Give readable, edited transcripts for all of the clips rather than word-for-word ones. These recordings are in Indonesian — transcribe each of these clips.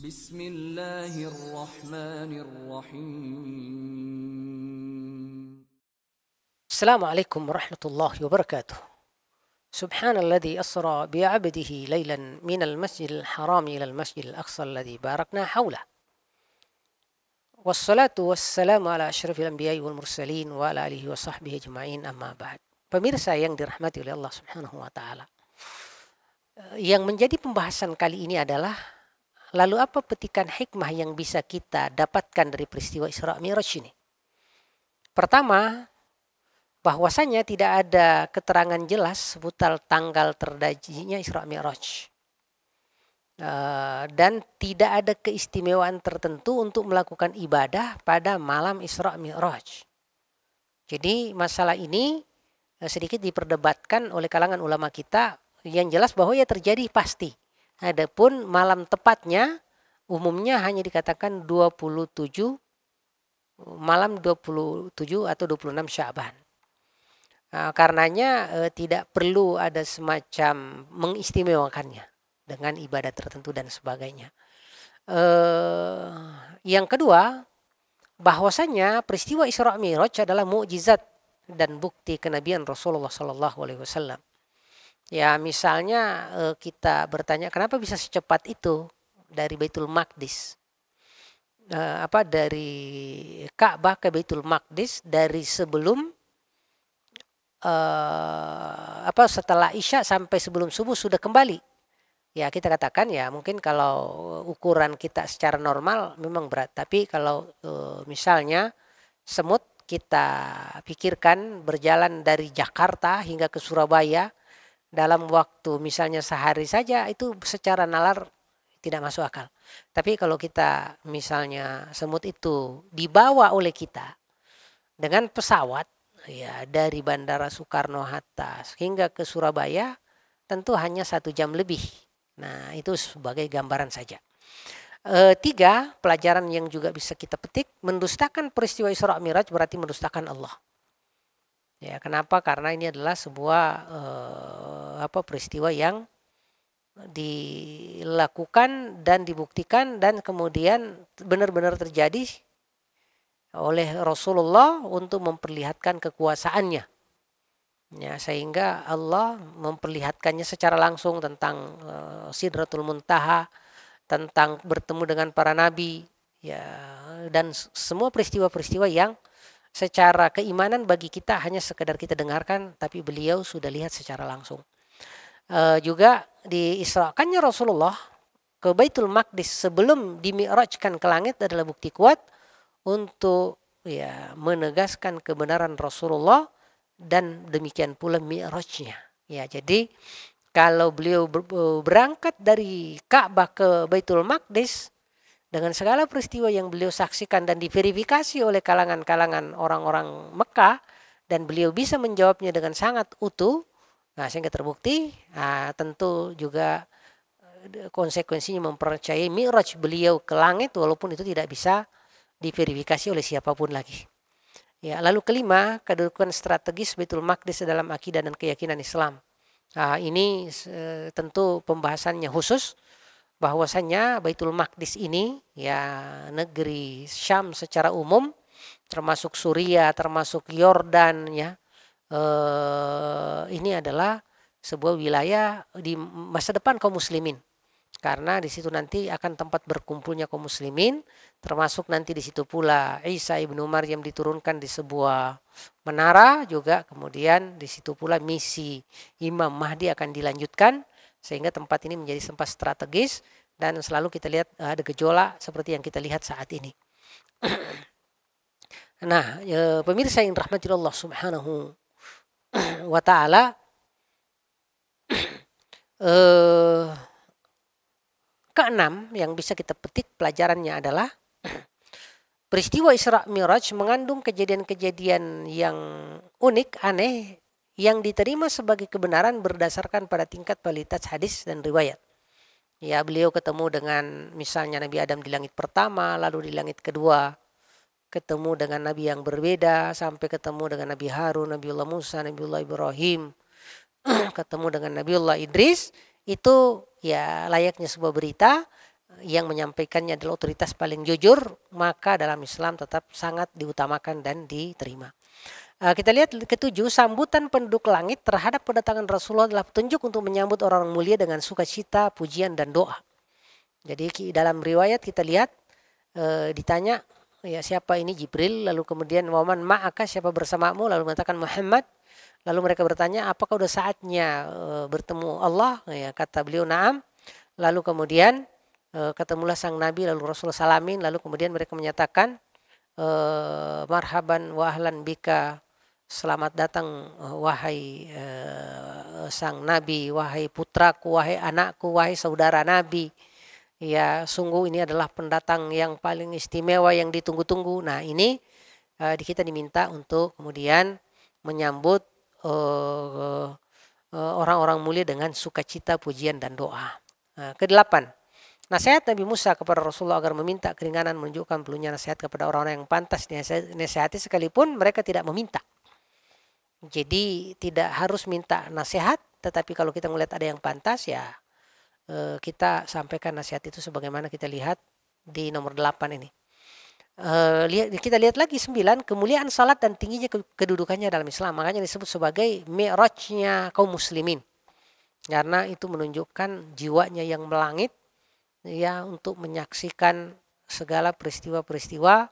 بسم الله الرحمن الرحيم السلام عليكم ورحمة الله وبركاته. سبحان الذي أسرى بعبده ليلا من المسجد الحرام إلى المسجد الأقصى الذي باركنا حوله، والصلاة والسلام على أشرف الأنبياء والمرسلين وعلى آله وصحبه أجمعين, أما بعد. Pemirsa yang dirahmati oleh Allah Subhanahu wa taala. Yang menjadi pembahasan kali ini adalah lalu apa petikan hikmah yang bisa kita dapatkan dari peristiwa Isra Mi'raj ini? Pertama, bahwasanya tidak ada keterangan jelas seputar tanggal terjadinya Isra Mi'raj. Dan tidak ada keistimewaan tertentu untuk melakukan ibadah pada malam Isra Mi'raj. Jadi masalah ini sedikit diperdebatkan oleh kalangan ulama kita. Yang jelas bahwa ia terjadi pasti. Adapun malam tepatnya umumnya hanya dikatakan 27 malam 27 atau 26 Sya'ban. Karenanya tidak perlu ada semacam mengistimewakannya dengan ibadah tertentu dan sebagainya. Yang kedua, bahwasanya peristiwa Isra Mi'raj adalah mukjizat dan bukti kenabian Rasulullah SAW. Ya, misalnya kita bertanya kenapa bisa secepat itu dari Baitul Maqdis, dari Ka'bah ke Baitul Maqdis dari sebelum setelah Isya sampai sebelum subuh sudah kembali. Ya, kita katakan ya mungkin kalau ukuran kita secara normal memang berat, tapi kalau misalnya semut kita pikirkan berjalan dari Jakarta hingga ke Surabaya dalam waktu misalnya sehari saja, itu secara nalar tidak masuk akal. Tapi kalau kita misalnya semut itu dibawa oleh kita dengan pesawat ya dari Bandara Soekarno-Hatta hingga ke Surabaya, tentu hanya 1 jam lebih. Nah, itu sebagai gambaran saja. 3, pelajaran yang juga bisa kita petik, mendustakan peristiwa Isra Mi'raj berarti mendustakan Allah. Ya, kenapa? Karena ini adalah sebuah peristiwa yang dilakukan dan dibuktikan dan kemudian benar-benar terjadi oleh Rasulullah untuk memperlihatkan kekuasaannya. Ya, sehingga Allah memperlihatkannya secara langsung tentang Sidratul Muntaha, tentang bertemu dengan para nabi, ya, dan semua peristiwa-peristiwa yang secara keimanan bagi kita hanya sekedar kita dengarkan, tapi beliau sudah lihat secara langsung. Juga diisrakannya Rasulullah ke Baitul Maqdis sebelum dimi'rajkan ke langit adalah bukti kuat untuk ya menegaskan kebenaran Rasulullah dan demikian pula mi'rajnya. Ya, jadi kalau beliau berangkat dari Ka'bah ke Baitul Maqdis dengan segala peristiwa yang beliau saksikan dan diverifikasi oleh kalangan-kalangan orang-orang Mekah, dan beliau bisa menjawabnya dengan sangat utuh, nah sehingga terbukti, tentu juga konsekuensinya mempercayai mi'raj beliau ke langit walaupun itu tidak bisa diverifikasi oleh siapapun lagi. Ya, lalu kelima, kedudukan strategis Baitul Maqdis dalam akidah dan keyakinan Islam. Ini tentu pembahasannya khusus, bahwasanya Baitul Maqdis ini ya negeri Syam secara umum, termasuk Suriah, termasuk Yordan ya, ini adalah sebuah wilayah di masa depan kaum muslimin, karena di situ nanti akan tempat berkumpulnya kaum muslimin, termasuk nanti di situ pula Isa ibnu Maryam diturunkan di sebuah menara juga, kemudian di situ pula misi Imam Mahdi akan dilanjutkan, sehingga tempat ini menjadi tempat strategis dan selalu kita lihat ada gejolak seperti yang kita lihat saat ini. Nah, pemirsa yang dirahmati Allah Subhanahu wa taala, keenam yang bisa kita petik pelajarannya adalah peristiwa Isra Mi'raj mengandung kejadian-kejadian yang unik, aneh, yang diterima sebagai kebenaran berdasarkan pada tingkat kualitas hadis dan riwayat. Ya, beliau ketemu dengan misalnya Nabi Adam di langit pertama, lalu di langit kedua ketemu dengan Nabi yang berbeda, sampai ketemu dengan Nabi Harun, Nabiullah Musa, Nabiullah Ibrahim, ketemu dengan Nabiullah Idris. Itu ya layaknya sebuah berita, yang menyampaikannya adalah otoritas paling jujur, maka dalam Islam tetap sangat diutamakan dan diterima. Kita lihat ketujuh, sambutan penduduk langit terhadap kedatangan Rasulullah adalah petunjuk untuk menyambut orang mulia dengan sukacita, pujian, dan doa. Jadi dalam riwayat kita lihat ditanya, ya siapa ini? Jibril. Lalu kemudian waman ma'aka, siapa bersamamu? Lalu mengatakan Muhammad. Lalu mereka bertanya, apakah udah saatnya bertemu Allah? Ya, kata beliau na'am. Lalu kemudian ketemulah sang Nabi, lalu Rasulullah salamin. Lalu kemudian mereka menyatakan marhaban wa ahlan bika, selamat datang wahai sang Nabi, wahai putraku, wahai anakku, wahai saudara Nabi. Ya, sungguh ini adalah pendatang yang paling istimewa yang ditunggu-tunggu. Nah, ini kita diminta untuk kemudian menyambut orang-orang mulia dengan sukacita, pujian, dan doa. Kedelapan, nasihat Nabi Musa kepada Rasulullah agar meminta keringanan, menunjukkan perlunya nasihat kepada orang-orang yang pantas dinasihati sekalipun mereka tidak meminta. Jadi tidak harus minta nasihat, tetapi kalau kita melihat ada yang pantas, ya kita sampaikan nasihat itu sebagaimana kita lihat di nomor 8 ini. Kita lihat lagi 9, kemuliaan salat dan tingginya kedudukannya dalam Islam. Makanya disebut sebagai mi'rajnya kaum muslimin. Karena itu menunjukkan jiwanya yang melangit, ya, untuk menyaksikan segala peristiwa-peristiwa,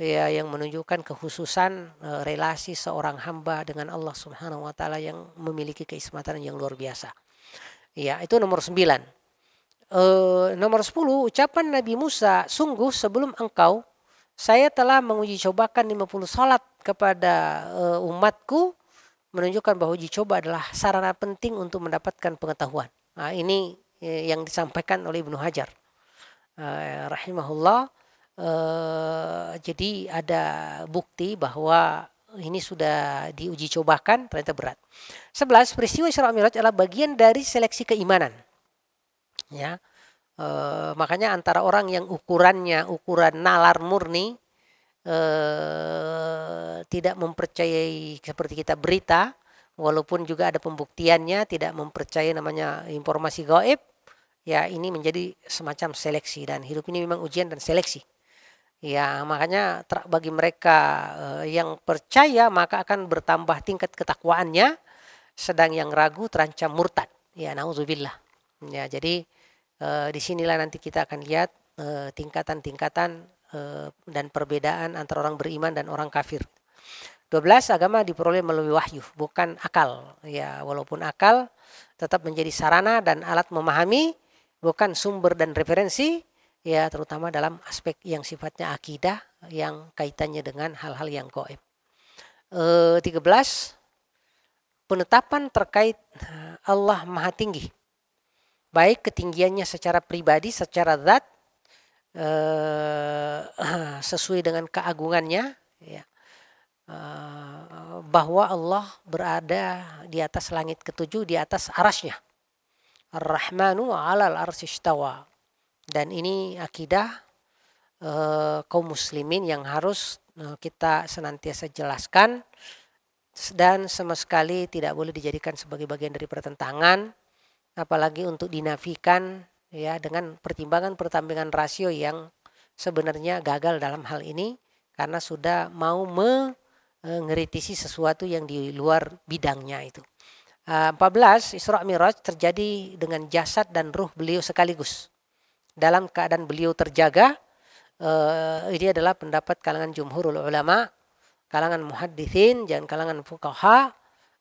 ya, yang menunjukkan kekhususan relasi seorang hamba dengan Allah Subhanahu wa taala yang memiliki keistimewaan yang luar biasa. Ya, itu nomor 9. Nomor 10, ucapan Nabi Musa, sungguh sebelum engkau saya telah menguji cobakan 50 salat kepada umatku, menunjukkan bahwa uji coba adalah sarana penting untuk mendapatkan pengetahuan. Nah, ini yang disampaikan oleh Ibnu Hajar rahimahullah. Jadi ada bukti bahwa ini sudah diuji cobakan, ternyata berat. 11, peristiwa Isra Mi'raj adalah bagian dari seleksi keimanan. Ya, makanya antara orang yang ukuran nalar murni, tidak mempercayai seperti kita berita, walaupun juga ada pembuktiannya, tidak mempercayai namanya informasi gaib, ya ini menjadi semacam seleksi, dan hidup ini memang ujian dan seleksi. Ya, makanya bagi mereka yang percaya maka akan bertambah tingkat ketakwaannya, sedang yang ragu terancam murtad. Ya, nauzubillah. Ya, jadi disinilah nanti kita akan lihat tingkatan-tingkatan dan perbedaan antara orang beriman dan orang kafir. 12, agama diperoleh melalui wahyu, bukan akal. Ya, walaupun akal tetap menjadi sarana dan alat memahami, bukan sumber dan referensi, ya, terutama dalam aspek yang sifatnya akidah yang kaitannya dengan hal-hal yang gaib. 13, penetapan terkait Allah Maha Tinggi, baik ketinggiannya secara pribadi, secara zat, sesuai dengan keagungannya, ya, bahwa Allah berada di atas langit ketujuh, di atas arasnya. Ar-Rahmanu 'alal arsy istawa. Dan ini akidah kaum muslimin yang harus kita senantiasa jelaskan, dan sama sekali tidak boleh dijadikan sebagai bagian dari pertentangan, apalagi untuk dinafikan, ya, dengan pertimbangan rasio yang sebenarnya gagal dalam hal ini karena sudah mau mengkritisi sesuatu yang di luar bidangnya itu. 14, Isra Mi'raj terjadi dengan jasad dan ruh beliau sekaligus dalam keadaan beliau terjaga. Ini adalah pendapat kalangan jumhurul ulama, kalangan muhadditsin, dan kalangan fuqaha,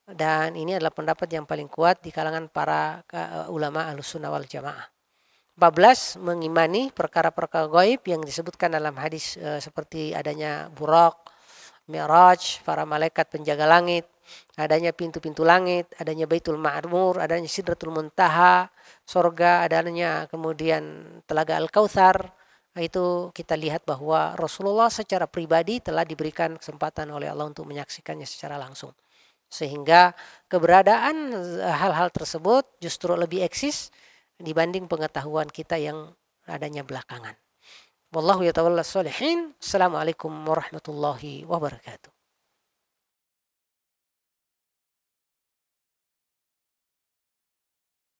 dan ini adalah pendapat yang paling kuat di kalangan para ulama Ahlussunnah wal Jamaah. 14, mengimani perkara-perkara gaib yang disebutkan dalam hadis seperti adanya Buraq, Mi'raj, para malaikat penjaga langit, adanya pintu-pintu langit, adanya Baitul Ma'mur, adanya Sidratul Muntaha, sorga, adanya kemudian Telaga Al-Kautsar. Itu kita lihat bahwa Rasulullah secara pribadi telah diberikan kesempatan oleh Allah untuk menyaksikannya secara langsung. Sehingga keberadaan hal-hal tersebut justru lebih eksis dibanding pengetahuan kita yang adanya belakangan. Wallahu yatawalla sholihin. Assalamualaikum warahmatullahi wabarakatuh.